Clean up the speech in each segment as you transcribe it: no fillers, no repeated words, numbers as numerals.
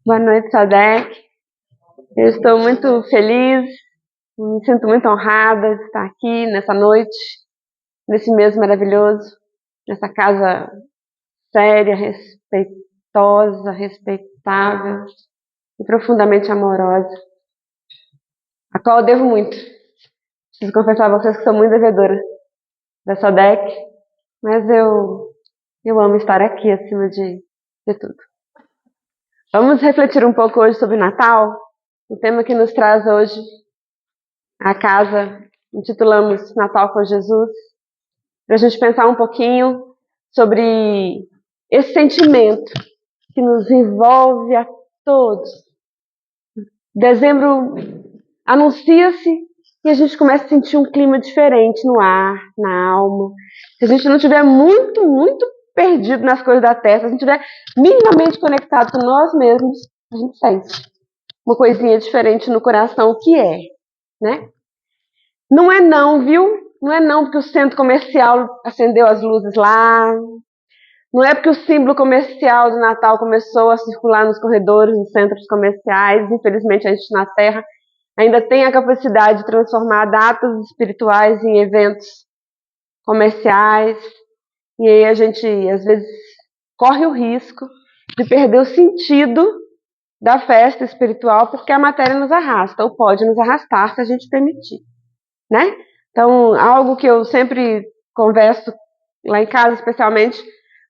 Boa noite, Sadek. Eu estou muito feliz, me sinto muito honrada de estar aqui nessa noite, nesse mês maravilhoso, nessa casa séria, respeitosa, respeitável e profundamente amorosa, a qual eu devo muito. Preciso confessar a vocês que sou muito devedora da Sadek, mas eu amo estar aqui acima de tudo. Vamos refletir um pouco hoje sobre Natal, o tema que nos traz hoje a casa, intitulamos Natal com Jesus, para a gente pensar um pouquinho sobre esse sentimento que nos envolve a todos. Dezembro anuncia-se e a gente começa a sentir um clima diferente no ar, na alma. Se a gente não estiver muito perdido nas coisas da terra, se a gente estiver minimamente conectado com nós mesmos, a gente sente uma coisinha diferente no coração, o que é, né? Não é não, viu? Não é não porque o centro comercial acendeu as luzes lá. Não é porque o símbolo comercial do Natal começou a circular nos corredores dos centros comerciais. Infelizmente, a gente na Terra ainda tem a capacidade de transformar datas espirituais em eventos comerciais. E aí a gente, às vezes, corre o risco de perder o sentido da festa espiritual porque a matéria nos arrasta, ou pode nos arrastar se a gente permitir, né? Então, algo que eu sempre converso lá em casa, especialmente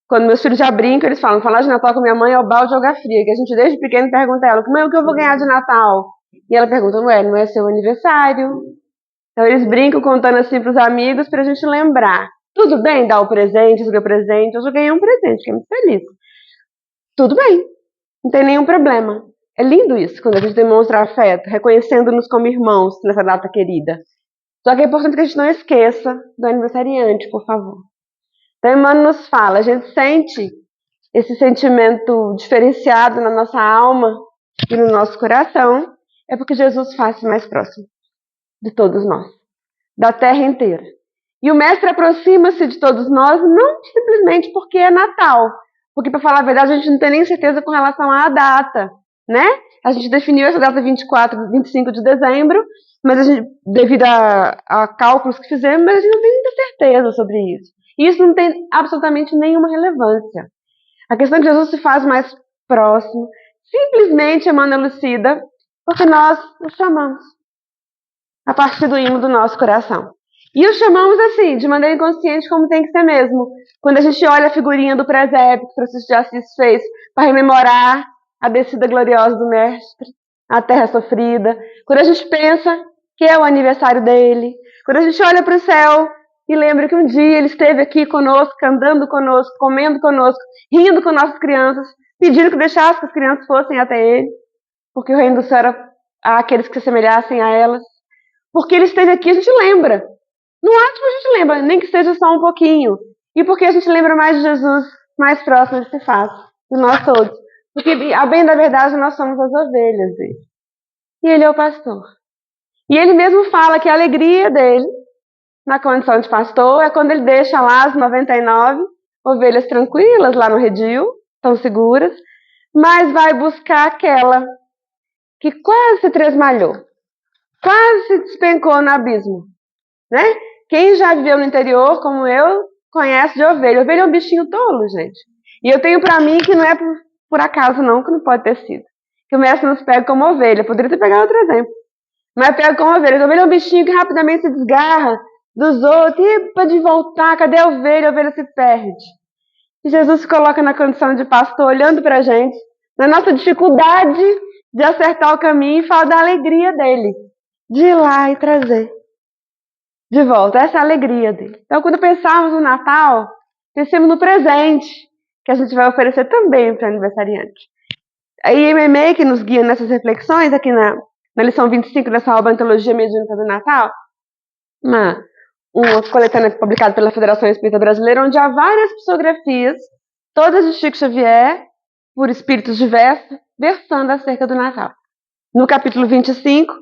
quando meus filhos já brincam, eles falam, falar de Natal com minha mãe é o balde de água fria, que a gente desde pequeno pergunta a ela, mãe, o que eu vou ganhar de Natal? E ela pergunta, não é seu aniversário? Então eles brincam contando assim pros amigos pra gente lembrar. Tudo bem dar o presente, receber o presente, eu já ganhei um presente, fiquei muito feliz. Tudo bem, não tem nenhum problema. É lindo isso, quando a gente demonstra afeto, reconhecendo-nos como irmãos nessa data querida. Só que é importante que a gente não esqueça do aniversariante, por favor. Então, Emmanuel nos fala, a gente sente esse sentimento diferenciado na nossa alma e no nosso coração, é porque Jesus faz-se mais próximo de todos nós, da terra inteira. E o Mestre aproxima-se de todos nós não simplesmente porque é Natal, porque, para falar a verdade, a gente não tem nem certeza com relação à data, né? A gente definiu essa data 25 de dezembro, mas a gente, devido a cálculos que fizemos, mas a gente não tem muita certeza sobre isso. E isso não tem absolutamente nenhuma relevância. A questão é que Jesus se faz mais próximo, simplesmente Emmanuel elucida, porque nós o chamamos a partir do ímã do nosso coração. E o chamamos assim, de maneira inconsciente, como tem que ser mesmo. Quando a gente olha a figurinha do presépio que Francisco de Assis fez para rememorar a descida gloriosa do Mestre, a terra sofrida. Quando a gente pensa que é o aniversário dele. Quando a gente olha para o céu e lembra que um dia ele esteve aqui conosco, andando conosco, comendo conosco, rindo com nossas crianças, pedindo que deixasse que as crianças fossem até ele, porque o reino do céu era aqueles que se assemelhassem a elas. Porque ele esteve aqui, a gente lembra. No átomo a gente lembra, nem que seja só um pouquinho. E porque a gente lembra mais de Jesus, mais próximo ele se faz, de nós todos. Porque, a bem da verdade, nós somos as ovelhas dele. E ele é o pastor. E ele mesmo fala que a alegria dele, na condição de pastor, é quando ele deixa lá as 99 ovelhas tranquilas lá no redil, tão seguras, mas vai buscar aquela que quase se tresmalhou, quase se despencou no abismo, né? Quem já viveu no interior, como eu, conhece de ovelha. Ovelha é um bichinho tolo, gente. E eu tenho pra mim que não é por acaso não, que não pode ter sido. Que o mestre nos pega como ovelha. Poderia ter pegado outro exemplo. Mas pega como ovelha. A ovelha é um bichinho que rapidamente se desgarra dos outros. E para de voltar, cadê a ovelha se perde. E Jesus se coloca na condição de pastor, olhando pra gente, na nossa dificuldade de acertar o caminho, e fala da alegria dele, de ir lá e trazer de volta, essa é a alegria dele. Então, quando pensarmos no Natal, pensemos no presente, que a gente vai oferecer também para o aniversariante. A IMMA, que nos guia nessas reflexões, aqui na lição 25 dessa obra Antologia Mediúnica do Natal, uma coletânea publicada pela Federação Espírita Brasileira, onde há várias psicografias, todas de Chico Xavier, por espíritos diversos, versando acerca do Natal. No capítulo 25,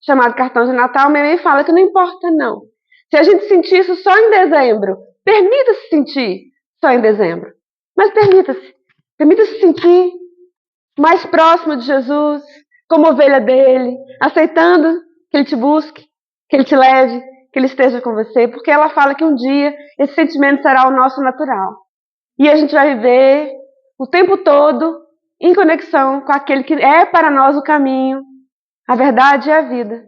chamado Cartão de Natal, Memei fala que não importa não. Se a gente sentir isso só em dezembro, permita-se sentir só em dezembro. Mas permita-se sentir mais próximo de Jesus, como ovelha dele, aceitando que ele te busque, que ele te leve, que ele esteja com você, porque ela fala que um dia esse sentimento será o nosso natural. E a gente vai viver o tempo todo em conexão com aquele que é para nós o caminho, a verdade e a vida,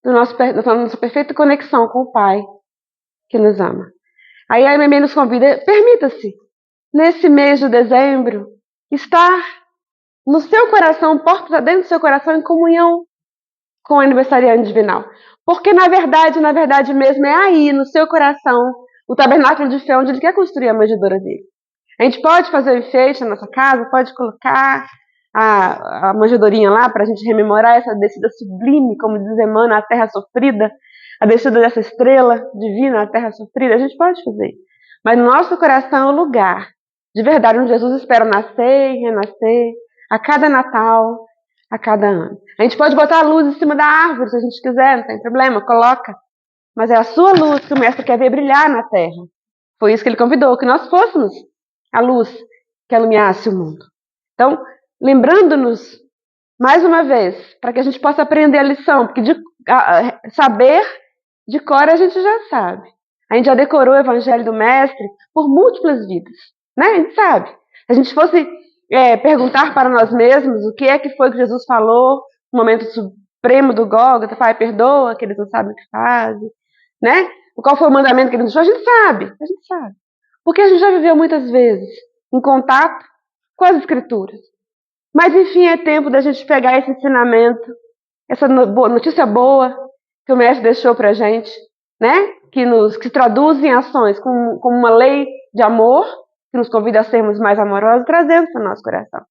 da nossa perfeita conexão com o Pai que nos ama. Aí a Meme nos convida, permita-se, nesse mês de dezembro, estar no seu coração, porta dentro do seu coração, em comunhão com o aniversariante divinal. Porque na verdade mesmo, é aí, no seu coração, o tabernáculo de fé onde ele quer construir a manjedoura dele. A gente pode fazer o enfeite na nossa casa, pode colocar a manjedorinha lá para a gente rememorar essa descida sublime, como diz Emmanuel, a terra sofrida, a descida dessa estrela divina, a terra sofrida. A gente pode fazer. Mas no nosso coração é o lugar, de verdade, onde Jesus espera nascer e renascer, a cada Natal, a cada ano. A gente pode botar a luz em cima da árvore, se a gente quiser, não tem problema, coloca. Mas é a sua luz que o Mestre quer ver brilhar na terra. Foi isso que ele convidou, que nós fôssemos a luz que iluminasse o mundo. Então, lembrando-nos, mais uma vez, para que a gente possa aprender a lição, porque saber de cor a gente já sabe. A gente já decorou o Evangelho do Mestre por múltiplas vidas, né? A gente sabe. Se a gente fosse perguntar para nós mesmos o que é que foi que Jesus falou no momento supremo do Gólgota, Pai, perdoa, que eles não sabem o que fazem, né? Qual foi o mandamento que ele nos deixou? A gente sabe. Porque a gente já viveu muitas vezes em contato com as Escrituras. Mas, enfim, é tempo da gente pegar esse ensinamento, essa notícia boa que o Mestre deixou pra gente, né? Que se traduz em ações como uma lei de amor, que nos convida a sermos mais amorosos, trazendo para o nosso coração.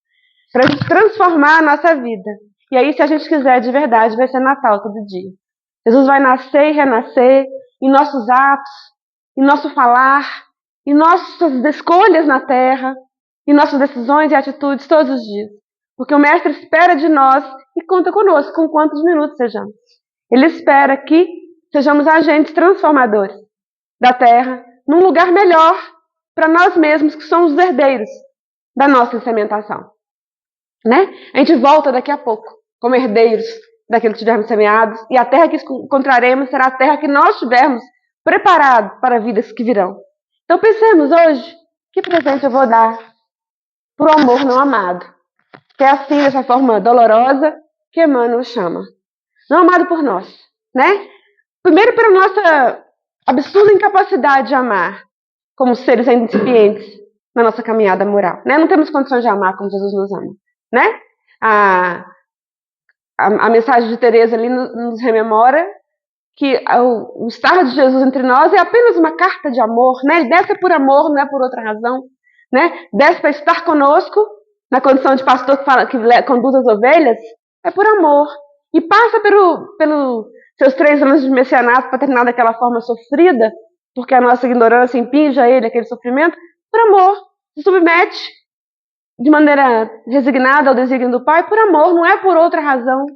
Para a gente transformar a nossa vida. E aí, se a gente quiser de verdade, vai ser Natal todo dia. Jesus vai nascer e renascer em nossos atos, em nosso falar, em nossas escolhas na terra, em nossas decisões e atitudes todos os dias. Porque o Mestre espera de nós e conta conosco, com quantos minutos sejamos. Ele espera que sejamos agentes transformadores da terra, num lugar melhor para nós mesmos, que somos os herdeiros da nossa semeação. Né? A gente volta daqui a pouco, como herdeiros daquilo que tivermos semeados, e a terra que encontraremos será a terra que nós tivermos preparado para vidas que virão. Então pensemos hoje, que presente eu vou dar para o amor não amado, que é assim, dessa forma dolorosa, que Emmanuel chama. Não amado por nós, né? Primeiro pela nossa absurda incapacidade de amar, como seres ainda incipientes na nossa caminhada moral, né? Não temos condições de amar como Jesus nos ama, né? A mensagem de Teresa ali nos rememora que o estar de Jesus entre nós é apenas uma carta de amor, né? Ele desce por amor, não é por outra razão, né? Desce para estar conosco, na condição de pastor que conduz as ovelhas, é por amor. E passa pelos seus 3 anos de messianato para terminar daquela forma sofrida, porque a nossa ignorância impinge a ele aquele sofrimento, por amor. Se submete de maneira resignada ao desígnio do Pai, por amor, não é por outra razão.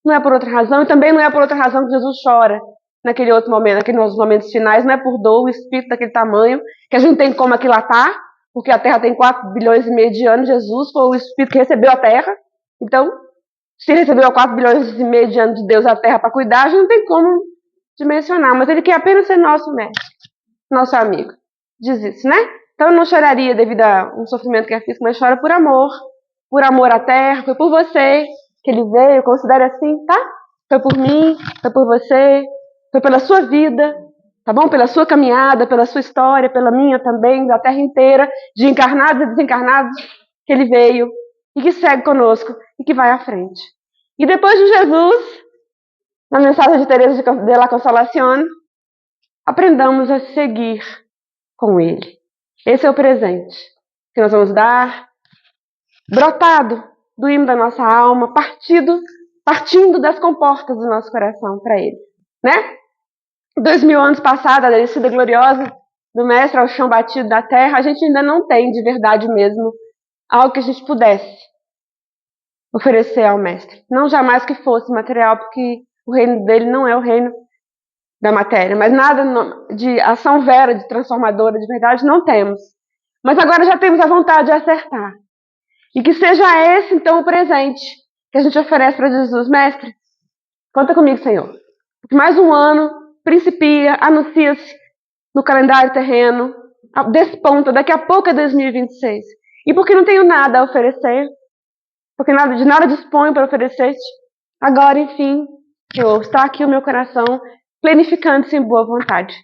Não é por outra razão, e também não é por outra razão que Jesus chora naquele outro momento, naqueles momentos finais, não é por dor, o espírito daquele tamanho, que a gente tem como aquilatar, porque a Terra tem 4 bilhões e meio de anos, Jesus foi o espírito que recebeu a Terra, então, se ele recebeu 4 bilhões e meio de anos de Deus a Terra para cuidar, a gente não tem como dimensionar, mas ele quer apenas ser nosso mestre, nosso amigo, diz isso, né? Então eu não choraria devido a um sofrimento que é físico, mas chora por amor à Terra, foi por você que ele veio, considere assim, tá? Foi por mim, foi por você, foi pela sua vida, tá bom? Pela sua caminhada, pela sua história, pela minha também, da terra inteira, de encarnados e desencarnados, que ele veio e que segue conosco e que vai à frente. E depois de Jesus, na mensagem de Teresa de la Consolación, aprendamos a seguir com ele. Esse é o presente que nós vamos dar, brotado do hino da nossa alma, partindo das comportas do nosso coração para ele, né? 2000 anos passados, a descida gloriosa do Mestre ao chão batido da terra, a gente ainda não tem de verdade mesmo algo que a gente pudesse oferecer ao Mestre. Não jamais que fosse material, porque o reino dele não é o reino da matéria, mas nada de ação vera, de transformadora, de verdade, não temos. Mas agora já temos a vontade de acertar. E que seja esse, então, o presente que a gente oferece para Jesus. Mestre, conta comigo, Senhor. Porque mais um ano principia, anuncia-se no calendário terreno, desponta, daqui a pouco é 2026. E porque não tenho nada a oferecer, porque de nada disponho para oferecer-te, agora, enfim, Senhor, está aqui o meu coração planificando-se em boa vontade.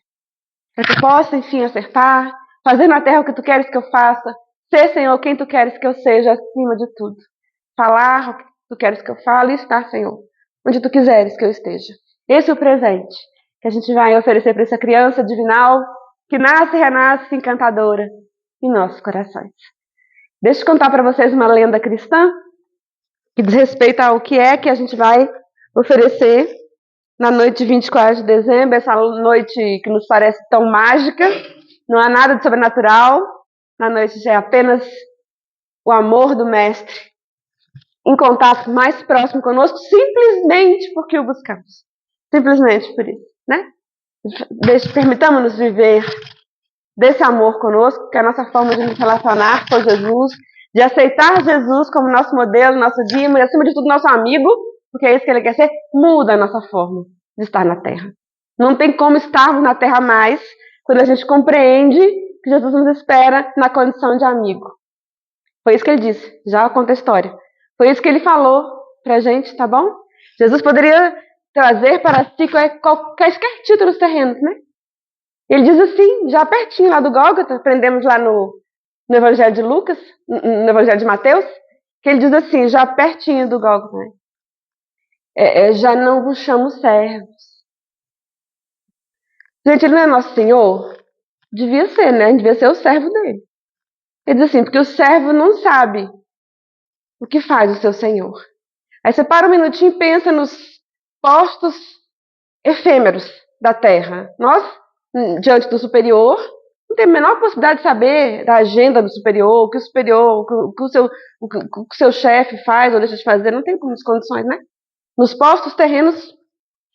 Para que eu possa, enfim, acertar, fazer na terra o que tu queres que eu faça, ser, Senhor, quem tu queres que eu seja acima de tudo. Falar o que tu queres que eu fale e estar, Senhor, onde tu quiseres que eu esteja. Esse é o presente que a gente vai oferecer para essa criança divinal que nasce e renasce encantadora em nossos corações. Deixa eu contar para vocês uma lenda cristã que diz respeito ao que é que a gente vai oferecer na noite de 24 de dezembro, essa noite que nos parece tão mágica, não há nada de sobrenatural, na noite é apenas o amor do Mestre em contato mais próximo conosco, simplesmente porque o buscamos. Simplesmente por isso, né? Permitamos-nos viver desse amor conosco, que é a nossa forma de nos relacionar com Jesus, de aceitar Jesus como nosso modelo, nosso guia, e acima de tudo nosso amigo, porque é isso que ele quer ser, muda a nossa forma de estar na Terra. Não tem como estarmos na Terra mais quando a gente compreende que Jesus nos espera na condição de amigo. Foi isso que ele disse, já conta a história. Foi isso que ele falou pra gente, tá bom? Jesus poderia trazer para si quaisquer títulos terrenos, né? Ele diz assim, já pertinho lá do Gólgota, aprendemos lá no Evangelho de Lucas, no Evangelho de Mateus, que ele diz assim, já pertinho do Gólgota, né? Já não vos chamo servos. Gente, ele não é nosso Senhor? Devia ser, né? Devia ser o servo dele. Ele diz assim, porque o servo não sabe o que faz o seu Senhor. Aí você para um minutinho e pensa nos postos efêmeros da terra. Nós, diante do superior, não tem a menor possibilidade de saber da agenda do superior, o que o seu chefe faz ou deixa de fazer, não tem condições, né? Nos postos terrenos,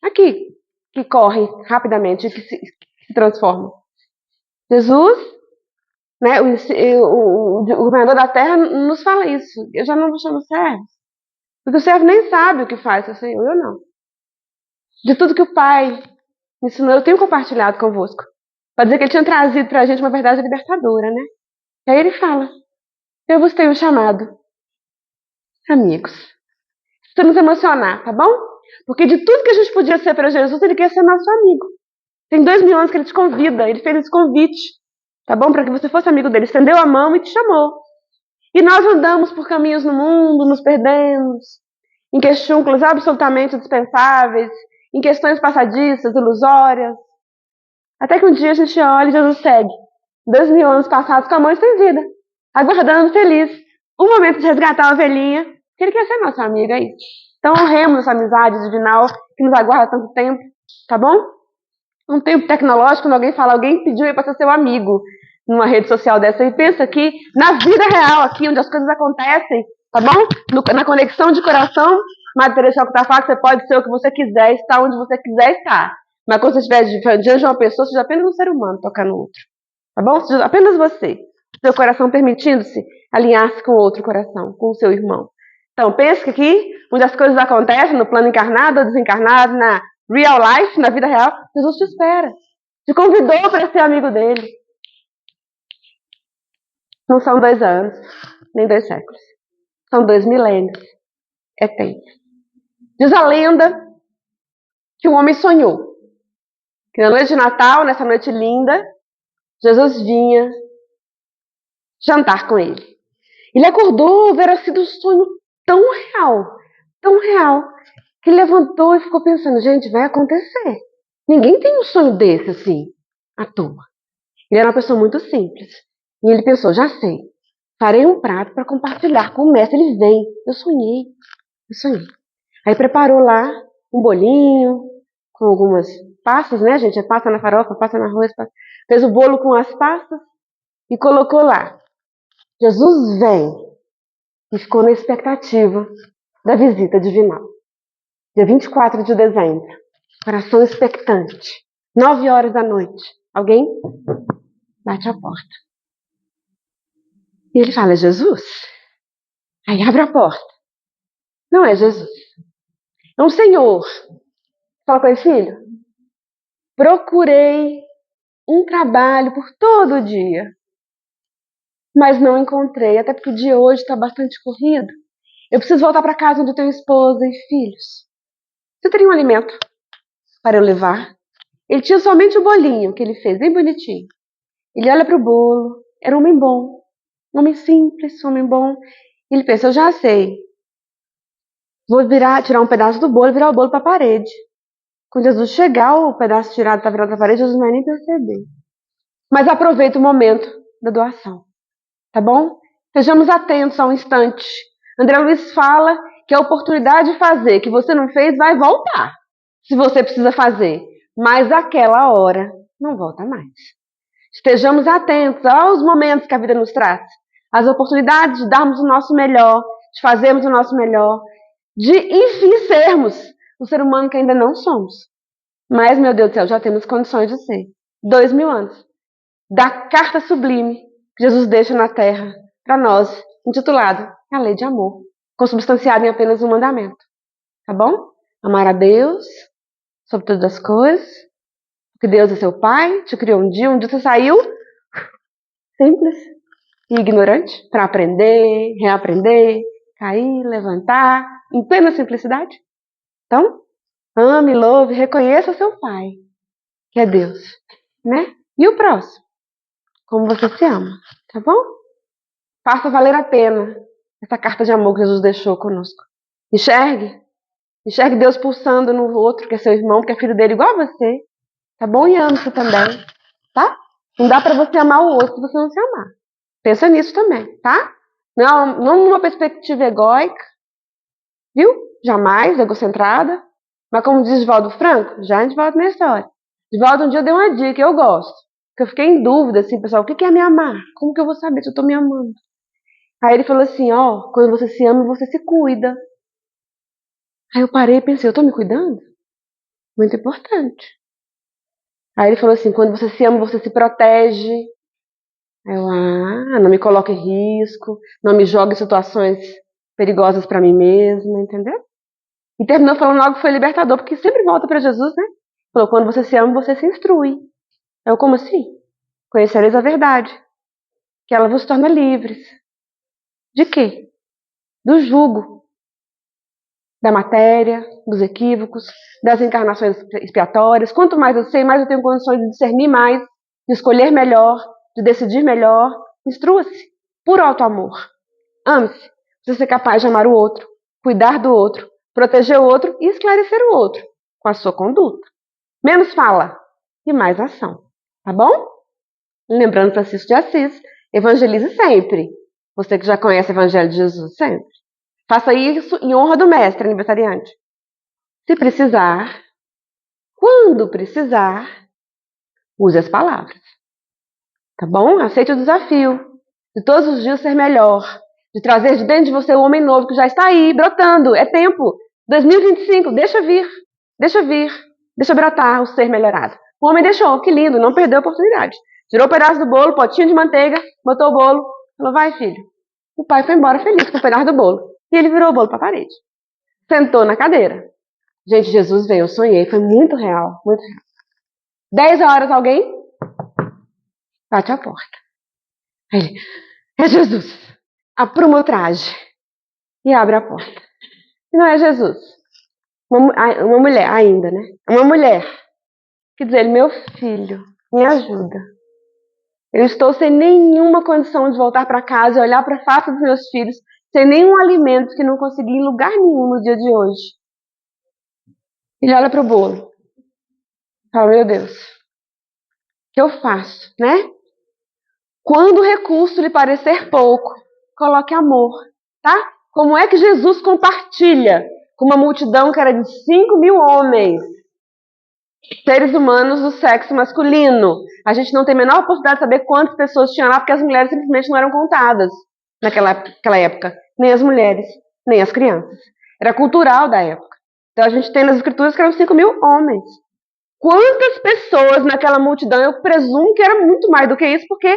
aqui, que correm rapidamente, que se transformam. Jesus, né, o governador da terra nos fala isso. Eu já não vos chamo servos, porque o servo nem sabe o que faz o Senhor, eu não. De tudo que o Pai me ensinou, eu tenho compartilhado convosco. Para dizer que ele tinha trazido para a gente uma verdade libertadora, né? E aí ele fala, eu vos tenho chamado amigos. Pra nos emocionar, tá bom? Porque de tudo que a gente podia ser para Jesus, ele quer ser nosso amigo. Tem 2000 anos que ele te convida, ele fez esse convite, tá bom? Para que você fosse amigo dele, estendeu a mão e te chamou. E nós andamos por caminhos no mundo, nos perdemos, em questúnculos absolutamente dispensáveis, em questões passadiças, ilusórias. Até que um dia a gente olha e Jesus segue. 2000 anos passados com a mão estendida, aguardando feliz o momento de resgatar a ovelhinha, que ele quer ser nosso amigo, é isso. Então honremos essa amizade divinal que nos aguarda tanto tempo, tá bom? Um tempo tecnológico, quando alguém pediu para ser seu amigo numa rede social dessa, e pensa que na vida real aqui, onde as coisas acontecem, tá bom? Na conexão de coração, Madre Teresa de Calcutá fala que você pode ser o que você quiser, estar onde você quiser estar. Mas quando você estiver diante de uma pessoa, seja apenas um ser humano tocando no outro. Tá bom? Seja apenas você. Seu coração permitindo-se alinhar-se com outro coração, com o seu irmão. Então, pense que aqui, onde as coisas acontecem, no plano encarnado ou desencarnado, na real life, na vida real, Jesus te espera. Te convidou para ser amigo dele. Não são 2 anos, nem 2 séculos. São 2 milênios. É tempo. Diz a lenda que um homem sonhou que na noite de Natal, nessa noite linda, Jesus vinha jantar com ele. Ele acordou, ver sido um sonho tão real, que ele levantou e ficou pensando, gente, vai acontecer. Ninguém tem um sonho desse assim, à toa. Ele era uma pessoa muito simples. E ele pensou, já sei, farei um prato para compartilhar com o mestre. Ele vem. Eu sonhei. Aí preparou lá um bolinho, com algumas passas, né, gente? Passa na farofa, passa no arroz. Fez o bolo com as passas e colocou lá. Jesus vem. E ficou na expectativa da visita divinal. Dia 24 de dezembro. Coração expectante. 9 horas da noite. Alguém bate a porta. E ele fala, Jesus, Aí abre a porta. Não é Jesus. É um senhor. Fala com ele, filho. Procurei um trabalho por todo o dia, mas não encontrei, até porque o dia hoje está bastante corrido. Eu preciso voltar para casa onde eu tenho esposa e filhos. Você teria um alimento para eu levar? Ele tinha somente o bolinho que ele fez, bem bonitinho. Ele olha para o bolo, era um homem bom, um homem simples, um homem bom. Ele pensa, eu já sei, vou tirar um pedaço do bolo e virar o bolo para a parede. Quando Jesus chegar, o pedaço tirado está virado para a parede, Jesus não vai nem perceber. Mas aproveita o momento da doação, tá bom? Sejamos atentos a um instante. André Luiz fala que a oportunidade de fazer que você não fez vai voltar, se você precisa fazer. Mas aquela hora não volta mais. Estejamos atentos aos momentos que a vida nos traz, às oportunidades de darmos o nosso melhor, de fazermos o nosso melhor, de, enfim, sermos o ser humano que ainda não somos. Mas, meu Deus do céu, já temos condições de ser. 2000 anos. Da carta sublime que Jesus deixa na terra para nós, intitulado A Lei de Amor, consubstanciada em apenas um mandamento. Tá bom? Amar a Deus sobre todas as coisas, porque Deus é seu Pai, te criou um dia você saiu simples e ignorante para aprender, reaprender, cair, levantar, em plena simplicidade. Então, ame, louve, reconheça seu Pai, que é Deus, né? E o próximo, como você se ama, tá bom? Faça valer a pena essa carta de amor que Jesus deixou conosco. Enxergue Deus pulsando no outro, que é seu irmão, que é filho dele igual a você, tá bom? E ame-se também, tá? Não dá pra você amar o outro se você não se amar. Pensa nisso também, tá? Não numa perspectiva egóica, viu? Jamais, egocentrada. Mas como diz Divaldo Franco, já a gente volta na história. Divaldo um dia deu uma dica, eu gosto. Porque eu fiquei em dúvida, assim, pessoal, o que é me amar? Como que eu vou saber se eu tô me amando? Aí ele falou assim, ó, quando você se ama, você se cuida. Aí eu parei e pensei, eu tô me cuidando? Muito importante. Aí ele falou assim, quando você se ama, você se protege. Aí eu, não me coloque em risco, não me jogue em situações perigosas pra mim mesma, entendeu? E terminou falando algo que foi libertador, porque sempre volta pra Jesus, né? Falou, quando você se ama, você se instrui. Eu, como assim? Conhecereis a verdade, que ela vos torna livres. De quê? Do jugo, da matéria, dos equívocos, das encarnações expiatórias. Quanto mais eu sei, mais eu tenho condições de discernir mais, de escolher melhor, de decidir melhor. Instrua-se, por alto amor. Ame-se, precisa ser capaz de amar o outro, cuidar do outro, proteger o outro e esclarecer o outro com a sua conduta. Menos fala e mais ação, tá bom? Lembrando Francisco de Assis, evangelize sempre. Você que já conhece o Evangelho de Jesus, sempre. Faça isso em honra do mestre aniversariante. Se precisar, quando precisar, use as palavras. Tá bom? Aceite o desafio de todos os dias ser melhor, de trazer de dentro de você o homem novo que já está aí, brotando. É tempo. 2025, deixa vir, deixa brotar o ser melhorado. O homem deixou, que lindo, não perdeu a oportunidade. Tirou um pedaço do bolo, potinho de manteiga, botou o bolo, falou, vai filho. O pai foi embora feliz com o pedaço do bolo. E ele virou o bolo para a parede. Sentou na cadeira. Gente, Jesus veio, eu sonhei, foi muito real, muito real. 10 horas, alguém bate a porta. Aí ele, é Jesus, apruma o traje e abre a porta. E não é Jesus, uma mulher ainda, né? Uma mulher que diz ele, meu filho, me ajuda. Eu estou sem nenhuma condição de voltar para casa e olhar para a face dos meus filhos, sem nenhum alimento que não consegui em lugar nenhum no dia de hoje. Ele olha para o bolo. Fala, meu Deus, o que eu faço, né? Quando o recurso lhe parecer pouco, coloque amor, tá? Como é que Jesus compartilha com uma multidão que era de 5.000 homens, seres humanos do sexo masculino? A gente não tem a menor oportunidade de saber quantas pessoas tinham lá, porque as mulheres simplesmente não eram contadas naquela época. Nem as mulheres, nem as crianças. Era cultural da época. Então a gente tem nas escrituras que eram 5.000 homens. Quantas pessoas naquela multidão? Eu presumo que era muito mais do que isso, porque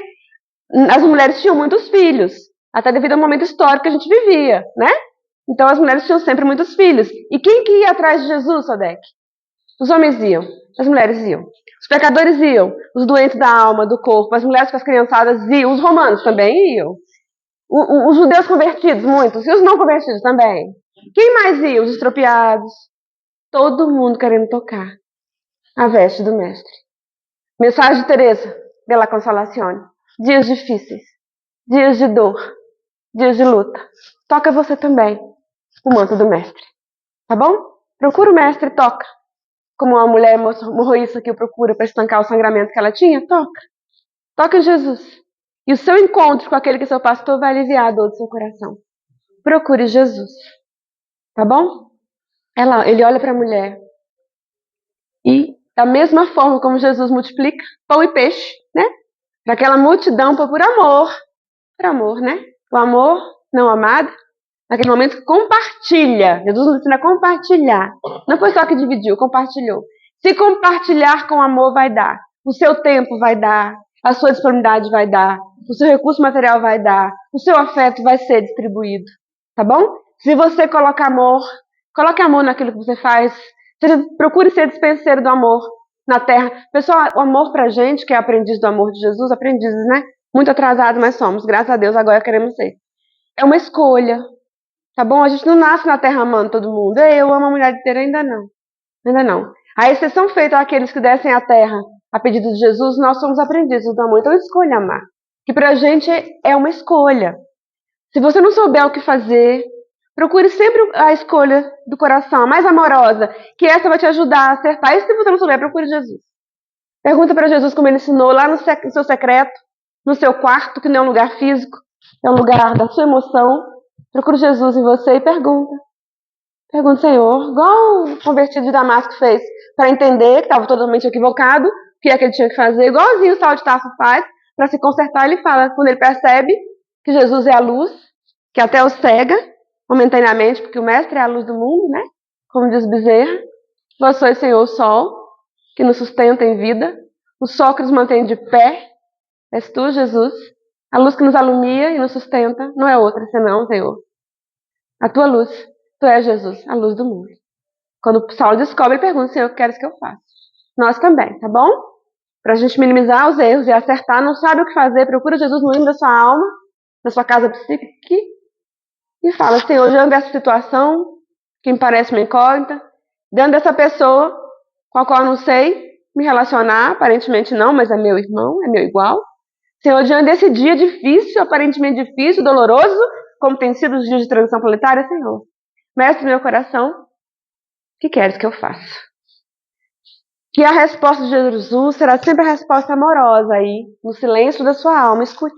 as mulheres tinham muitos filhos. Até devido ao momento histórico que a gente vivia, né? Então as mulheres tinham sempre muitos filhos. E quem que ia atrás de Jesus, Sodec? Os homens iam, as mulheres iam. Os pecadores iam, os doentes da alma, do corpo, as mulheres com as criançadas iam, os romanos também iam. Os judeus convertidos, muitos, e os não convertidos também. Quem mais ia? Os estropiados. Todo mundo querendo tocar a veste do mestre. Mensagem de Teresa, della Consolazione. Dias difíceis, dias de dor, dias de luta. Toca você também o manto do mestre. Tá bom? Procura o mestre e toca. Como uma mulher morroíça que o procura para estancar o sangramento que ela tinha, toca. Toca em Jesus. E o seu encontro com aquele que é seu pastor vai aliviar a dor do seu coração. Procure Jesus. Tá bom? Ele olha para a mulher. E da mesma forma como Jesus multiplica pão e peixe, né? Para aquela multidão, por amor. Por amor, né? O amor não amado. Naquele momento compartilha. Jesus nos ensina a compartilhar. Não foi só que dividiu, compartilhou. Se compartilhar com amor vai dar. O seu tempo vai dar. A sua disponibilidade vai dar. O seu recurso material vai dar. O seu afeto vai ser distribuído. Tá bom? Se você coloca amor, coloque amor naquilo que você faz. Procure ser dispenseiro do amor na terra. Pessoal, o amor pra gente, que é aprendiz do amor de Jesus, aprendizes, né? Muito atrasados, mas somos. Graças a Deus, agora queremos ser. É uma escolha. Tá bom? A gente não nasce na terra amando todo mundo. Eu amo a mulher inteira, ainda não. Ainda não. A exceção feita àqueles que descem à terra a pedido de Jesus, nós somos aprendizes do amor. Então escolha amar. Que pra gente é uma escolha. Se você não souber o que fazer, procure sempre a escolha do coração, a mais amorosa, que essa vai te ajudar a acertar. E se você não souber, procure Jesus. Pergunta para Jesus como ele ensinou lá no seu secreto, no seu quarto, que não é um lugar físico, é um lugar da sua emoção. Procure Jesus em você e pergunta. Pergunta, Senhor, igual o convertido de Damasco fez, para entender que estava totalmente equivocado, o que é que ele tinha que fazer, igualzinho o Saulo de Tarso faz, para se consertar, ele fala, quando ele percebe que Jesus é a luz, que até o cega, momentaneamente, porque o mestre é a luz do mundo, né? Como diz Bezerra. Vós sois, Senhor, o sol, que nos sustenta em vida, o sol que nos mantém de pé, és tu, Jesus. A luz que nos alumia e nos sustenta não é outra senão, Senhor, a tua luz. Tu és Jesus, a luz do mundo. Quando Saulo descobre, ele pergunta, Senhor, o que queres que eu faça? Nós também, tá bom? Pra gente minimizar os erros e acertar, não sabe o que fazer, procura Jesus no hino da sua alma, na sua casa psíquica, e fala, Senhor, diante dessa situação, que me parece uma incógnita, diante dessa pessoa com a qual eu não sei me relacionar, aparentemente não, mas é meu irmão, é meu igual. Senhor, diante desse dia difícil, aparentemente difícil, doloroso, como tem sido os dias de transição planetária, Senhor, mestre do meu coração, o que queres que eu faça? Que a resposta de Jesus será sempre a resposta amorosa aí, no silêncio da sua alma, escute.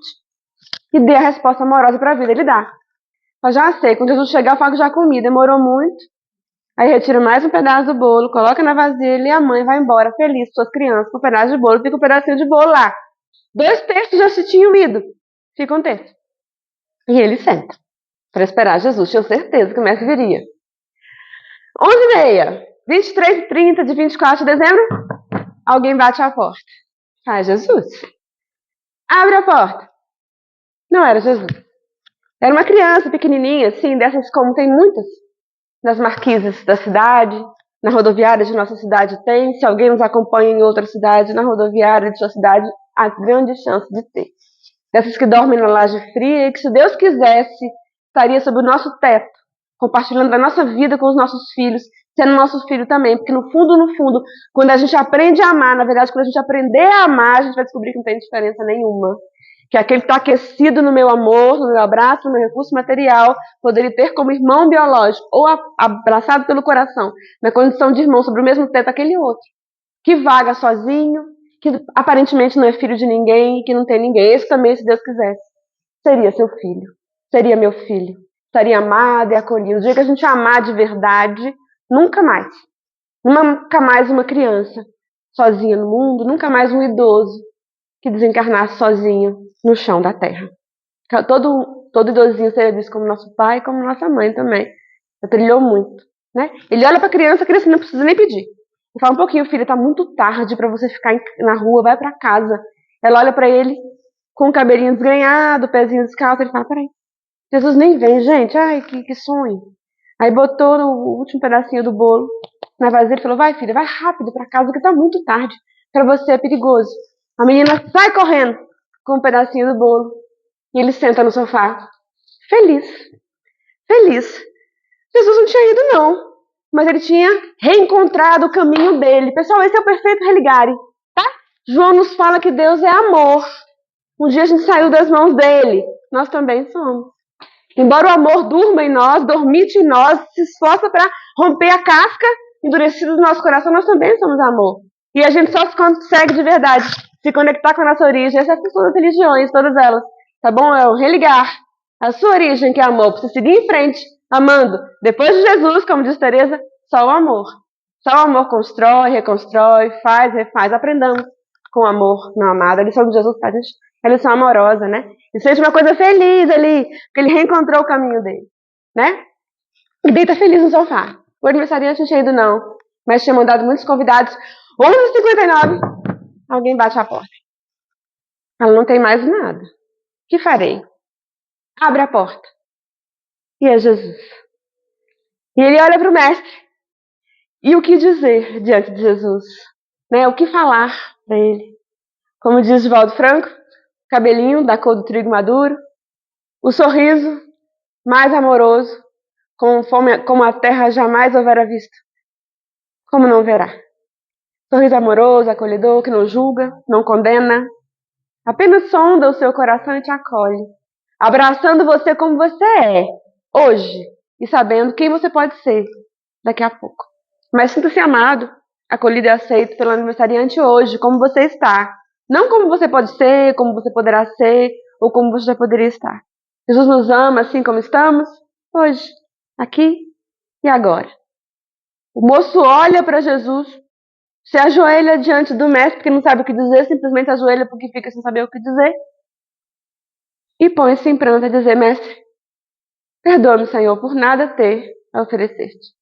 E dê a resposta amorosa para a vida, ele dá. Eu já sei, quando Jesus chegar, eu falo que já comi, demorou muito. Aí retira mais um pedaço do bolo, coloca na vasilha e a mãe vai embora feliz, suas crianças, com um pedaço de bolo, fica um pedacinho de bolo lá. 2/3 já se tinham ido, fica 1/3. E ele senta, para esperar Jesus, tinha certeza que o mestre viria. 11h30, 23h30 de 24 de dezembro, alguém bate à porta. Ah, Jesus. Abre a porta. Não era Jesus. Era uma criança pequenininha, assim, dessas como tem muitas nas marquises da cidade, na rodoviária de nossa cidade tem. Se alguém nos acompanha em outra cidade, na rodoviária de sua cidade, há grande chance de ter. Dessas que dormem na laje fria e que, se Deus quisesse, estaria sob o nosso teto, compartilhando a nossa vida com os nossos filhos, sendo nosso filho também. Porque no fundo, quando a gente aprende a amar, na verdade, quando a gente aprender a amar, a gente vai descobrir que não tem diferença nenhuma. Que aquele que está aquecido no meu amor, no meu abraço, no meu recurso material, poderia ter como irmão biológico, ou abraçado pelo coração, na condição de irmão, sobre o mesmo teto, aquele outro, que vaga sozinho, que aparentemente não é filho de ninguém, que não tem ninguém. Esse também, se Deus quisesse, seria seu filho, seria meu filho, estaria amado e acolhido. O dia que a gente amar de verdade, nunca mais uma criança sozinha no mundo, nunca mais um idoso que desencarnasse sozinho no chão da terra. Todo idosinho seria visto como nosso pai e como nossa mãe também. Trilhou muito, né? Ele olha para a criança não precisa nem pedir. Ele fala um pouquinho, filha, tá muito tarde para você ficar na rua, vai para casa. Ela olha para ele com o cabelinho desgrenhado, o pezinho descalço, ele fala, peraí, Jesus nem vem, gente. Ai, que sonho. Aí botou no último pedacinho do bolo na vasilha e falou: vai, filha, vai rápido pra casa que tá muito tarde. Pra você é perigoso. A menina sai correndo com um pedacinho do bolo e ele senta no sofá. Feliz, feliz. Jesus não tinha ido, não. Mas ele tinha reencontrado o caminho dele. Pessoal, esse é o perfeito religare, tá? João nos fala que Deus é amor. Um dia a gente saiu das mãos dele. Nós também somos. Embora o amor durma em nós, dormite em nós, se esforça para romper a casca endurecida do nosso coração, nós também somos amor. E a gente só se consegue de verdade se conectar com a nossa origem. Essas são todas as religiões, todas elas. Tá bom? É o religar. A sua origem, que é amor, para você seguir em frente, amando. Depois de Jesus, como diz Teresa, só o amor. Só o amor constrói, reconstrói, faz, refaz. Aprendamos com o amor não amado. A lição de Jesus faz a gente, a lição amorosa, né? E sente uma coisa feliz ali, porque ele reencontrou o caminho dele, né? E deita feliz no sofá. O aniversariante não tinha ido, não, mas tinha mandado muitos convidados. 11h59, alguém bate a porta. Ela não tem mais nada. O que farei? Abre a porta. E é Jesus. E ele olha para o mestre. E o que dizer diante de Jesus? Né? O que falar para ele? Como diz Divaldo Franco, cabelinho da cor do trigo maduro, o sorriso mais amoroso, como a terra jamais houvera visto. Como não verá? Sorriso amoroso, acolhedor, que não julga, não condena, apenas sonda o seu coração e te acolhe, abraçando você como você é, hoje, e sabendo quem você pode ser daqui a pouco. Mas sinta-se amado, acolhido e aceito pelo aniversariante hoje, como você está. Não como você pode ser, como você poderá ser, ou como você já poderia estar. Jesus nos ama assim como estamos, hoje, aqui e agora. O moço olha para Jesus, se ajoelha diante do mestre porque não sabe o que dizer, simplesmente ajoelha porque fica sem saber o que dizer. E põe-se em pranto a dizer: mestre, perdoa-me, Senhor, por nada ter a oferecer-te.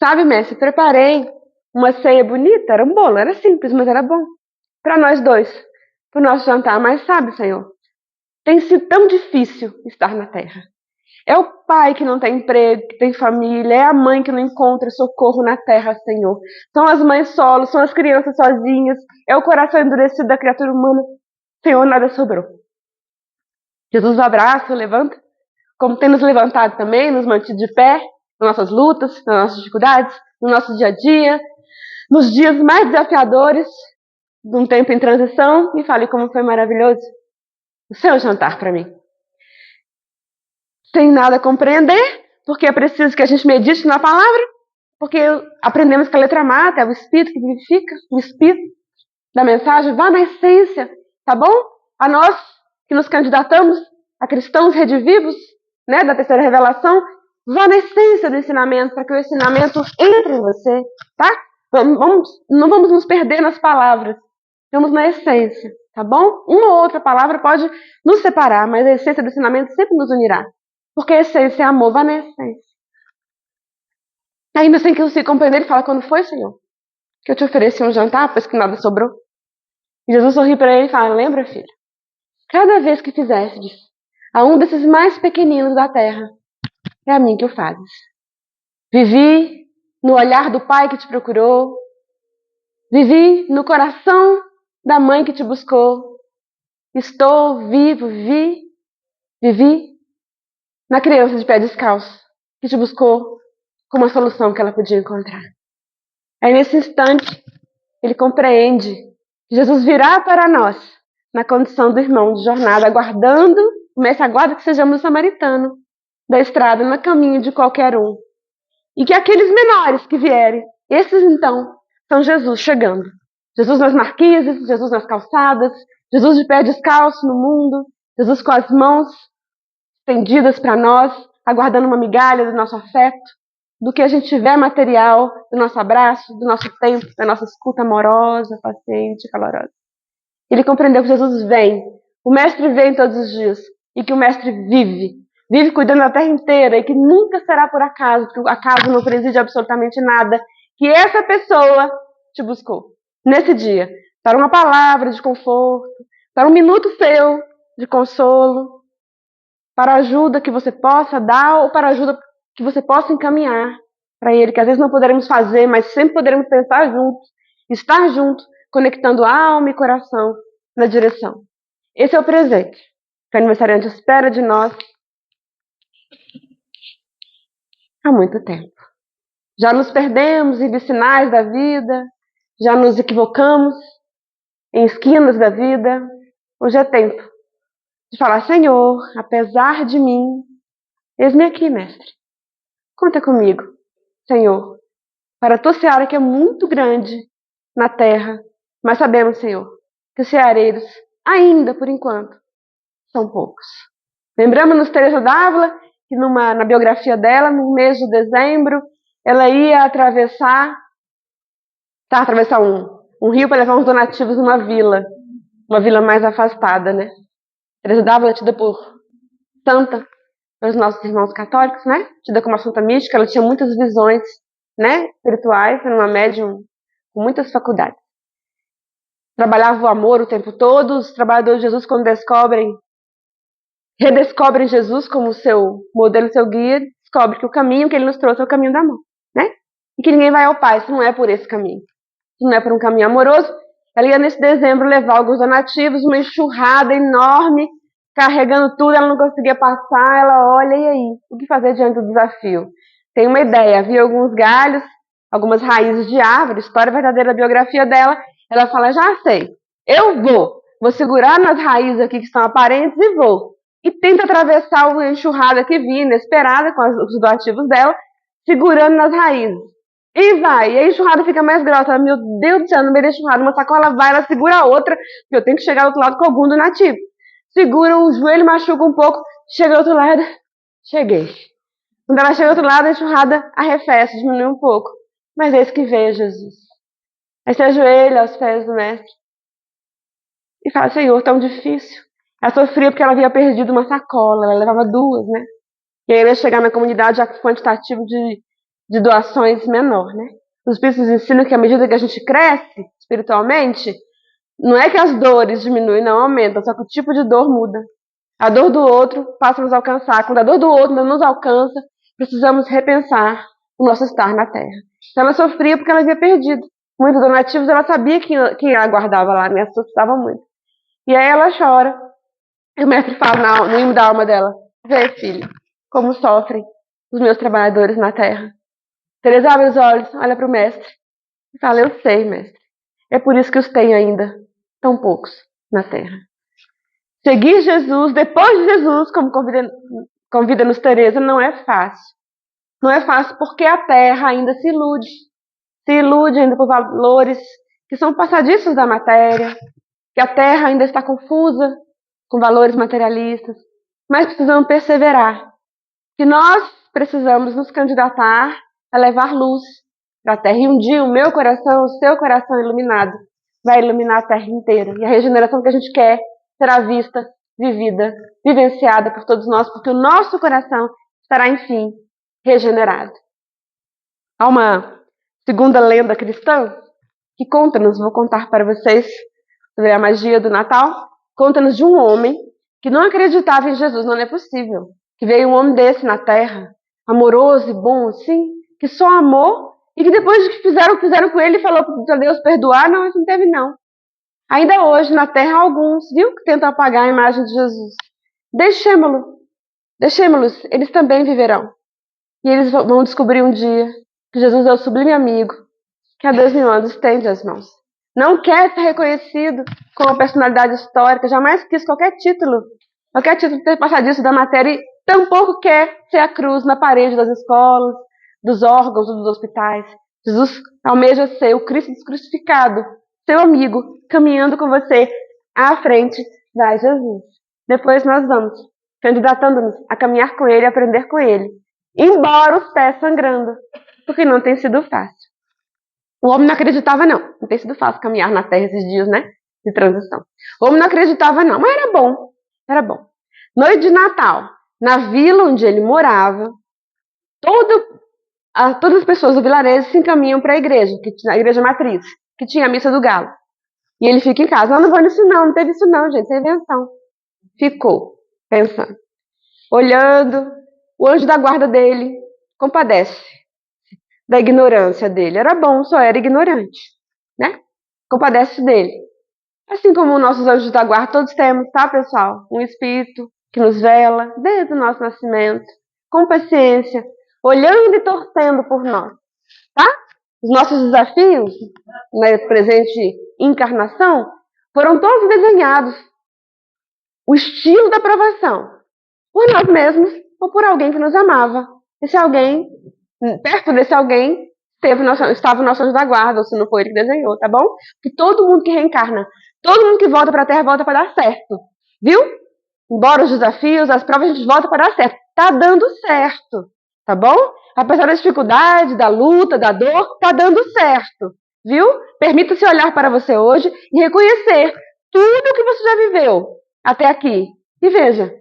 Sabe, mestre, preparei uma ceia bonita, era um bolo, era simples, mas era bom. Para nós dois, para o nosso jantar. Mas sabe, Senhor, tem sido tão difícil estar na terra. É o pai que não tem emprego, que tem família, é a mãe que não encontra socorro na terra, Senhor. São as mães solos, são as crianças sozinhas, é o coração endurecido da criatura humana. Senhor, nada sobrou. Jesus o abraça, o levanta, como tem nos levantado também, nos mantido de pé, nas nossas lutas, nas nossas dificuldades, no nosso dia a dia, nos dias mais desafiadores de um tempo em transição, e fale como foi maravilhoso o seu jantar para mim. Sem nada a compreender, porque é preciso que a gente medite na palavra, porque aprendemos que a letra mata, é o Espírito que vivifica, o Espírito da mensagem, vá na essência, tá bom? A nós que nos candidatamos a cristãos redivivos, né, da terceira revelação, vá na essência do ensinamento, para que o ensinamento entre em você, tá? Não vamos nos perder nas palavras, vamos na essência, tá bom? Uma ou outra palavra pode nos separar, mas a essência do ensinamento sempre nos unirá. Porque a essência é amor, vá na essência. Ainda sem que eu se compreender, ele fala: quando foi, Senhor? Que eu te ofereci um jantar, pois que nada sobrou. E Jesus sorri para ele e fala: lembra, filho? Cada vez que fizestes a um desses mais pequeninos da terra, é a mim que o fazes. Vivi no olhar do pai que te procurou. Vivi no coração da mãe que te buscou. Estou vivo, vivi na criança de pé descalço que te buscou como a solução que ela podia encontrar. Aí nesse instante, ele compreende que Jesus virá para nós na condição do irmão de jornada, aguardando, o mestre aguarda que sejamos o samaritano da estrada, no caminho de qualquer um. E que aqueles menores que vierem, esses então, são Jesus chegando. Jesus nas marquises, Jesus nas calçadas, Jesus de pé descalço no mundo, Jesus com as mãos estendidas para nós, aguardando uma migalha do nosso afeto, do que a gente tiver material, do nosso abraço, do nosso tempo, da nossa escuta amorosa, paciente, calorosa. Ele compreendeu que Jesus vem, o Mestre vem todos os dias, e que o Mestre vive cuidando da terra inteira, e que nunca será por acaso, porque o acaso não preside absolutamente nada, que essa pessoa te buscou, nesse dia, para uma palavra de conforto, para um minuto seu de consolo, para ajuda que você possa dar ou para ajuda que você possa encaminhar para Ele, que às vezes não poderemos fazer, mas sempre poderemos pensar juntos, estar juntos, conectando alma e coração na direção. Esse é o presente que o aniversariante espera de nós há muito tempo. Já nos perdemos em vicinais da vida, já nos equivocamos em esquinas da vida. Hoje é tempo de falar: Senhor, apesar de mim, eis-me aqui, mestre. Conta comigo, Senhor, para a tua seara que é muito grande na terra, mas sabemos, Senhor, que os ceareiros, ainda por enquanto, são poucos. Lembramos-nos Teresa d'Ávila, que na biografia dela, no mês de dezembro, ela ia atravessar um rio para levar uns donativos numa vila, uma vila mais afastada, né? Teresa d'Ávila é tida por santa pelos nossos irmãos católicos, né? Tida como uma santa mística, ela tinha muitas visões, né, espirituais, era uma médium com muitas faculdades. Trabalhava o amor o tempo todo. Os trabalhadores de Jesus, quando redescobrem Jesus como seu modelo, seu guia, descobrem que o caminho que ele nos trouxe é o caminho do amor, né? E que ninguém vai ao Pai se não é por esse caminho, se não é por um caminho amoroso. Ela ia nesse dezembro levar alguns donativos, uma enxurrada enorme, carregando tudo, ela não conseguia passar. Ela olha, e aí? O que fazer diante do desafio? Tem uma ideia, havia alguns galhos, algumas raízes de árvore, história verdadeira da biografia dela. Ela fala: já sei, eu vou segurar nas raízes aqui que estão aparentes e vou. E tenta atravessar a enxurrada que vinha, inesperada, com os donativos dela, segurando nas raízes. E vai, e a enxurrada fica mais grossa. Meu Deus do céu, no meio da enxurrada, uma sacola vai, ela segura a outra, porque eu tenho que chegar do outro lado com algum donativo. Segura, o joelho machuca um pouco, chega do outro lado, cheguei. Quando ela chega do outro lado, a enxurrada arrefece, diminui um pouco. Mas eis que veio Jesus. Aí se ajoelha aos pés do mestre e fala: Senhor, tão difícil. Ela sofria porque ela havia perdido uma sacola, ela levava duas, né? E aí ela ia chegar na comunidade já com quantitativo de doações menor, né? Os espíritos ensinam que à medida que a gente cresce espiritualmente, não é que as dores diminuem, não aumentam, só que o tipo de dor muda. A dor do outro passa a nos alcançar. Quando a dor do outro não nos alcança, precisamos repensar o nosso estar na Terra. Então ela sofria porque ela havia perdido muitos donativos, ela sabia quem a aguardava lá, né? Assustava muito. E aí ela chora. E o mestre fala no hino da alma dela: vê, filho, como sofrem os meus trabalhadores na terra. Teresa abre os olhos, olha para o mestre e fala: eu sei, mestre. É por isso que os tenho ainda tão poucos na terra. Seguir Jesus, depois de Jesus, como convida-nos Teresa, não é fácil. Não é fácil porque a terra ainda se ilude. Se ilude ainda por valores que são passadiços da matéria, que a terra ainda está confusa com valores materialistas, mas precisamos perseverar, que nós precisamos nos candidatar a levar luz para a terra, e um dia o meu coração, o seu coração iluminado, vai iluminar a terra inteira, e a regeneração que a gente quer será vista, vivida, vivenciada por todos nós, porque o nosso coração estará, enfim, regenerado. Há uma segunda lenda cristã que conta-nos, vou contar para vocês sobre a magia do Natal. Conta-nos de um homem que não acreditava em Jesus. Não é possível que veio um homem desse na terra, amoroso e bom assim, que só amou, e que depois de que fizeram com ele, falou para Deus perdoar. Não, isso não teve não. Ainda hoje na terra há alguns, viu, que tentam apagar a imagem de Jesus. Deixemos-los, eles também viverão. E eles vão descobrir um dia que Jesus é o sublime amigo que há 2000 anos estende as mãos. Não quer ser reconhecido como personalidade histórica, jamais quis qualquer título ter passadiço da matéria, e tampouco quer ser a cruz na parede das escolas, dos órgãos ou dos hospitais. Jesus almeja ser o Cristo crucificado, seu amigo, caminhando com você à frente. Vai, Jesus. Depois nós vamos, candidatando-nos a caminhar com Ele, a aprender com Ele, embora os pés sangrando, porque não tem sido fácil. O homem não acreditava, não. Não tem sido fácil caminhar na terra esses dias, né? De transição. O homem não acreditava, não. Mas era bom. Era bom. Noite de Natal, na vila onde ele morava, todas as pessoas do vilarejo se encaminham para a igreja matriz, que tinha a missa do galo. E ele fica em casa. Não vou nisso não teve isso não, gente. Isso é invenção. Ficou pensando. olhando, o anjo da guarda dele compadece da ignorância dele. Era bom, só era ignorante, né? Compadece dele. Assim como nossos anjos da guarda, todos temos, tá, pessoal? Um espírito que nos vela desde o nosso nascimento, com paciência, olhando e torcendo por nós, tá? Os nossos desafios na presente encarnação foram todos desenhados. O estilo da aprovação, por nós mesmos ou por alguém que nos amava. Esse alguém, perto desse alguém, estava o nosso anjo da guarda, ou se não foi ele que desenhou, tá bom? Que todo mundo que reencarna, todo mundo que volta para a Terra, volta para dar certo. Viu? Embora os desafios, as provas, a gente volta para dar certo. Tá dando certo, tá bom? Apesar da dificuldade, da luta, da dor, tá dando certo. Viu? Permita-se olhar para você hoje e reconhecer tudo o que você já viveu até aqui. E veja,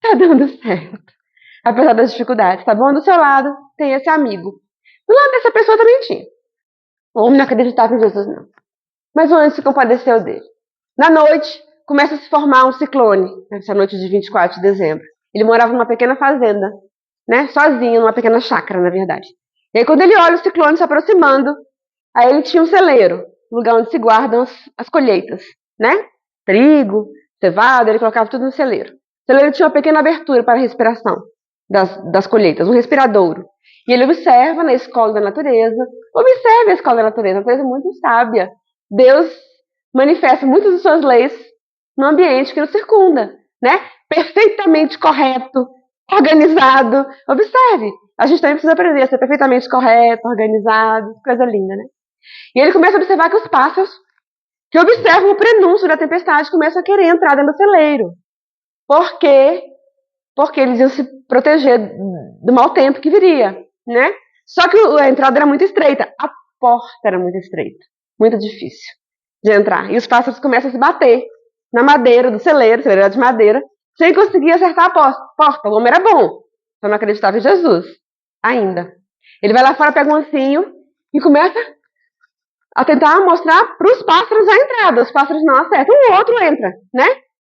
tá dando certo. Apesar das dificuldades, tá bom? Do seu lado tem esse amigo. Do lado dessa pessoa também tinha. O homem não acreditava em Jesus, não. Mas o anjo se compadeceu dele. Na noite, começa a se formar um ciclone, nessa noite de 24 de dezembro. Ele morava numa pequena fazenda, né? Sozinho, numa pequena chácara, na verdade. E aí, quando ele olha o ciclone se aproximando, aí ele tinha um celeiro, lugar onde se guardam as colheitas, né? Trigo, cevada, ele colocava tudo no celeiro. O celeiro tinha uma pequena abertura para a respiração das colheitas, um respiradouro. E ele observa na escola da natureza, observe a escola da natureza, uma coisa muito sábia. Deus manifesta muitas de suas leis no ambiente que nos circunda, né? Perfeitamente correto, organizado. Observe. A gente também precisa aprender a ser perfeitamente correto, organizado, coisa linda, né? E ele começa a observar que os pássaros que observam o prenúncio da tempestade começam a querer entrar dentro do celeiro. Por quê? Porque eles iam se proteger do mau tempo que viria, né? Só que a entrada era muito estreita, a porta era muito estreita, muito difícil de entrar. E os pássaros começam a se bater na madeira do celeiro, o celeiro era de madeira, sem conseguir acertar a porta. O homem era bom, só não acreditava em Jesus, ainda. Ele vai lá fora, pega um ancinho e começa a tentar mostrar para os pássaros a entrada. Os pássaros não acertam, o outro entra, né?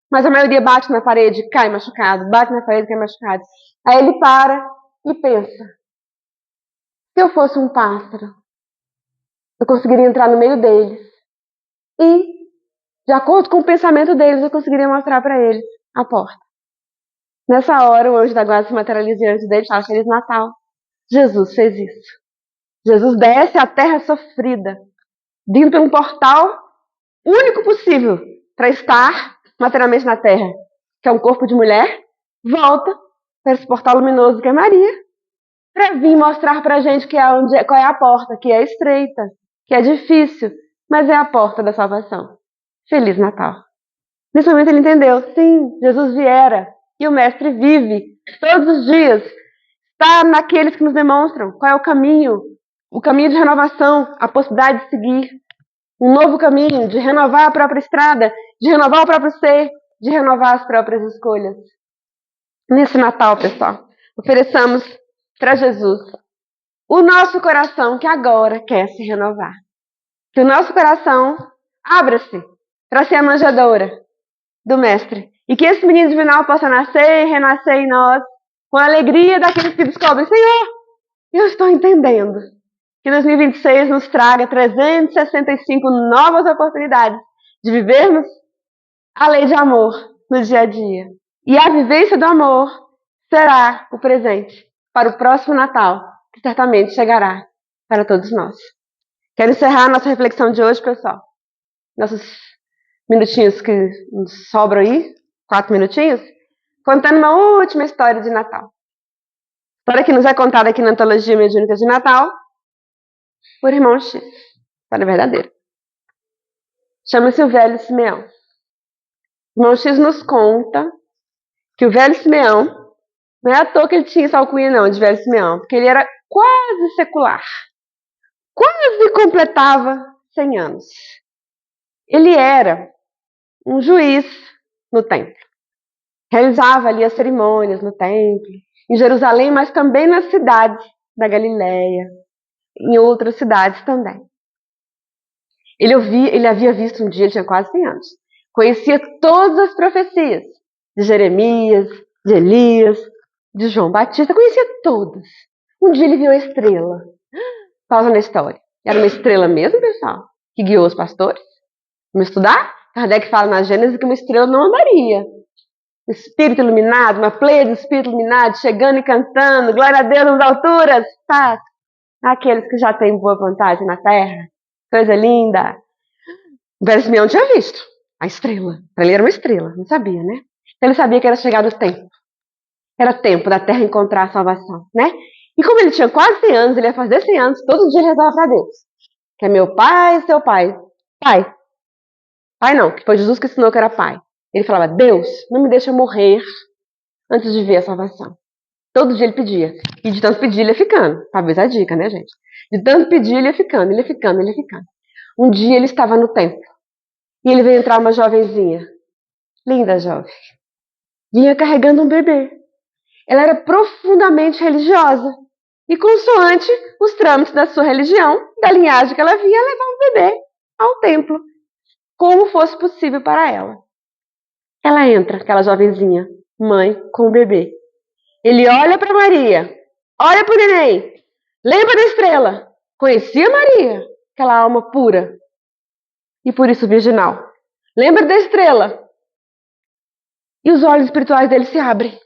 Mas a maioria bate na parede, cai machucado, bate na parede, cai machucado. Aí ele para e pensa: se eu fosse um pássaro, eu conseguiria entrar no meio deles. E, de acordo com o pensamento deles, eu conseguiria mostrar para eles a porta. Nessa hora, o anjo da guarda se materializa diante dele e fala: Feliz Natal. Jesus fez isso. Jesus desce à terra sofrida, vindo pelo portal único possível para estar materialmente na terra, que é um corpo de mulher, volta para esse portal luminoso que é Maria, para vir mostrar para a gente qual é a porta, que é estreita, que é difícil, mas é a porta da salvação. Feliz Natal. Nesse momento ele entendeu, sim, Jesus viera e o Mestre vive todos os dias, está naqueles que nos demonstram qual é o caminho de renovação, a possibilidade de seguir um novo caminho, de renovar a própria estrada, de renovar o próprio ser, de renovar as próprias escolhas. Nesse Natal, pessoal, ofereçamos para Jesus o nosso coração que agora quer se renovar. Que o nosso coração abra-se para ser a manjedoura do Mestre. E que esse menino divinal possa nascer e renascer em nós com a alegria daqueles que descobrem: Senhor, eu estou entendendo. Que 2026 nos traga 365 novas oportunidades de vivermos a lei de amor no dia a dia. E a vivência do amor será o presente para o próximo Natal, que certamente chegará para todos nós. Quero encerrar nossa reflexão de hoje, pessoal. Nossos minutinhos que nos sobram aí, 4 minutinhos, contando uma última história de Natal. História que nos é contada aqui na Antologia Mediúnica de Natal por Irmão X. História verdadeira. Chama-se o Velho Simeão. Irmão X nos conta que o Velho Simeão, não é à toa que ele tinha essa alcunha não, de Velho Simeão, porque ele era quase secular. Quase completava 100 anos. Ele era um juiz no templo. Realizava ali as cerimônias no templo, em Jerusalém, mas também nas cidades da Galileia, em outras cidades também. Ele havia visto um dia, ele tinha quase 100 anos, conhecia todas as profecias de Jeremias, de Elias, de João Batista, conhecia todos. Um dia ele viu a estrela. Pausa na história. Era uma estrela mesmo, pessoal, que guiou os pastores. Vamos estudar? Kardec fala na Gênesis que uma estrela não andaria. Um espírito iluminado, uma pleia de espírito iluminado, chegando e cantando, glória a Deus nas alturas, paz. Aqueles que já têm boa vontade na terra. Coisa linda. O velho Simeão tinha visto a estrela. Para ele era uma estrela, não sabia, né? Então ele sabia que era chegado o tempo. Era tempo da terra encontrar a salvação, né? E como ele tinha quase 100 anos, ele ia fazer 100 anos, todo dia ele rezava para Deus. Que é meu pai, seu pai. Pai. Pai não, que foi Jesus que ensinou que era pai. Ele falava, Deus, não me deixa morrer antes de ver a salvação. Todo dia ele pedia. E de tanto pedir, ele ia ficando. Talvez a dica, né, gente? De tanto pedir, ele ia ficando, ele ia ficando, ele ia ficando. Um dia ele estava no templo. E ele veio entrar uma jovenzinha. Linda jovem. Vinha carregando um bebê. Ela era profundamente religiosa. E consoante os trâmites da sua religião, da linhagem que ela vinha, levar um bebê ao templo. Como fosse possível para ela. Ela entra, aquela jovenzinha, mãe com o bebê. Ele olha para Maria, olha para o neném, lembra da estrela. Conhecia Maria, aquela alma pura e por isso virginal. Lembra da estrela. E os olhos espirituais dele se abrem.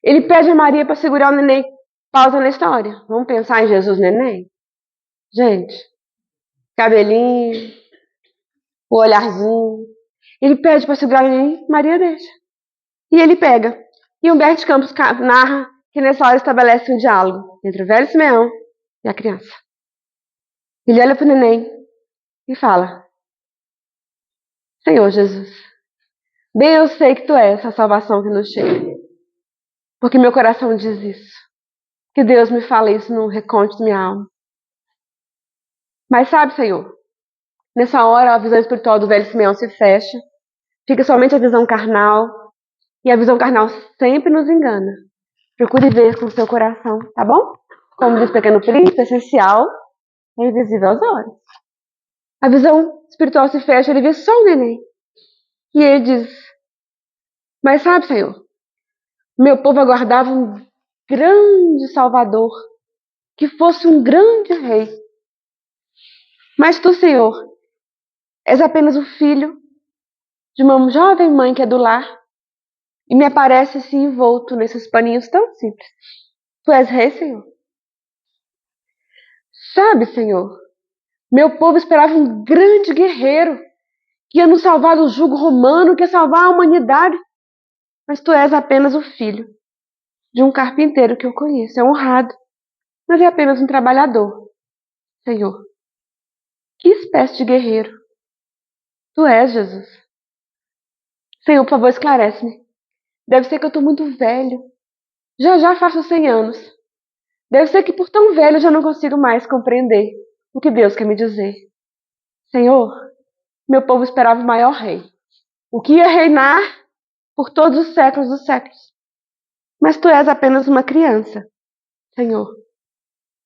Ele pede a Maria para segurar o neném. Pausa na história. Vamos pensar em Jesus neném? Gente, cabelinho, o olharzinho. Ele pede para segurar o neném, Maria deixa. E ele pega. E Humberto de Campos narra que nessa hora estabelece um diálogo entre o velho Simeão e a criança. Ele olha para o neném e fala, Senhor Jesus, bem eu sei que Tu és a salvação que nos chega. Porque meu coração diz isso. Que Deus me fala isso no recôndito da minha alma. Mas sabe, Senhor, nessa hora a visão espiritual do velho Simeão se fecha, fica somente a visão carnal, e a visão carnal sempre nos engana. Procure ver com o seu coração, tá bom? Como diz o Pequeno Príncipe, essencial é invisível aos olhos. A visão espiritual se fecha, ele vê só o neném. E ele diz, mas sabe, Senhor, meu povo aguardava um grande Salvador, que fosse um grande rei. Mas tu, Senhor, és apenas o filho de uma jovem mãe que é do lar e me aparece assim envolto nesses paninhos tão simples. Tu és rei, Senhor. Sabe, Senhor, meu povo esperava um grande guerreiro que ia nos salvar do jugo romano, que ia salvar a humanidade. Mas tu és apenas o filho de um carpinteiro que eu conheço. É honrado, mas é apenas um trabalhador. Senhor, que espécie de guerreiro tu és, Jesus? Senhor, por favor, esclarece-me. Deve ser que eu estou muito velho. Já faço 100 anos. Deve ser que por tão velho eu já não consigo mais compreender o que Deus quer me dizer. Senhor, meu povo esperava o maior rei, o que ia reinar por todos os séculos dos séculos. Mas tu és apenas uma criança, Senhor,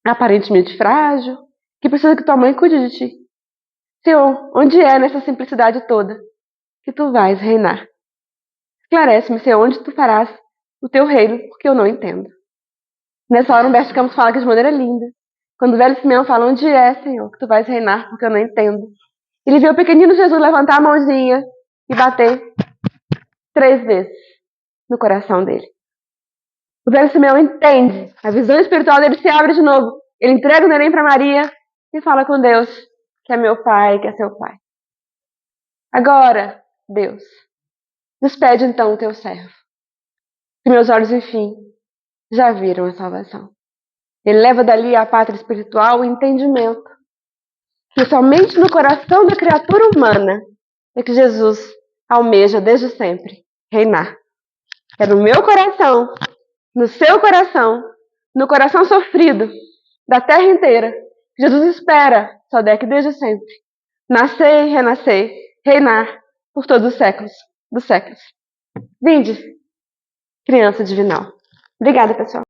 aparentemente frágil, que precisa que tua mãe cuide de ti. Senhor, onde é nessa simplicidade toda que tu vais reinar? Esclarece-me, Senhor, onde tu farás o teu reino, porque eu não entendo. Nessa hora, Humberto de Campos fala que de maneira linda. Quando o velho Simeão fala, onde é, Senhor, que tu vais reinar, porque eu não entendo. Ele vê o pequenino Jesus levantar a mãozinha e bater 3 vezes no coração dele. O velho Simeão entende. A visão espiritual dele se abre de novo. Ele entrega o neném para Maria e fala com Deus, que é meu pai, que é seu pai. Agora, Deus, despede então o teu servo. Que meus olhos, enfim, já viram a salvação. Ele leva dali à pátria espiritual o entendimento que somente no coração da criatura humana é que Jesus almeja desde sempre reinar. É no meu coração, no seu coração, no coração sofrido da terra inteira, que Jesus espera, Sodec, desde sempre, nascer e renascer, reinar por todos os séculos dos séculos. Vinde, criança divinal. Obrigada, pessoal.